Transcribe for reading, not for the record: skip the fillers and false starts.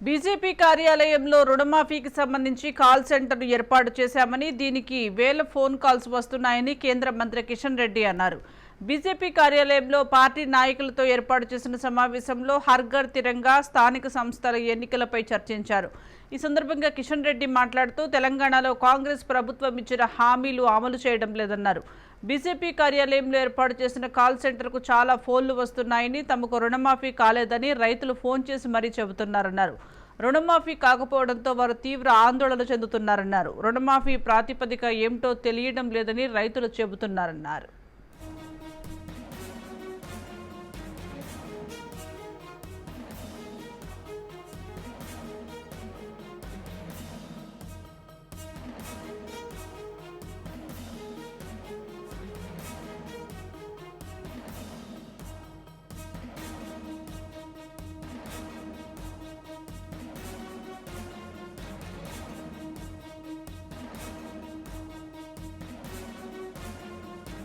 BJP కార్యాలయంలో రుణమాఫీకి సంబంధించి కాల్ సెంటర్ ఏర్పాటు చేశామని, దీనికి వేల ఫోన్ కాల్స్ వస్తున్నాయని కేంద్ర మంత్రి కిషన్ రెడ్డి అన్నారు. బీజేపీ కార్యాలయంలో పార్టీ నాయకులతో ఏర్పాటు చేసిన సమావేశంలో హర్ ఘర్ తిరంగా, స్థానిక సంస్థల ఎన్నికలపై చర్చించారు. ఈ సందర్భంగా కిషన్ రెడ్డి మాట్లాడుతూ తెలంగాణలో కాంగ్రెస్ ప్రభుత్వం ఇచ్చిన హామీలు అమలు చేయడం లేదన్నారు. బీజేపీ కార్యాలయంలో ఏర్పాటు చేసిన కాల్ సెంటర్కు చాలా ఫోన్లు వస్తున్నాయని, తమకు రుణమాఫీ కాలేదని రైతులు ఫోన్ చేసి మరీ చెబుతున్నారన్నారు. రుణమాఫీ కాకపోవడంతో వారు తీవ్ర ఆందోళన చెందుతున్నారన్నారు. రుణమాఫీ ప్రాతిపదిక ఏమిటో తెలియడం లేదని రైతులు చెబుతున్నారన్నారు.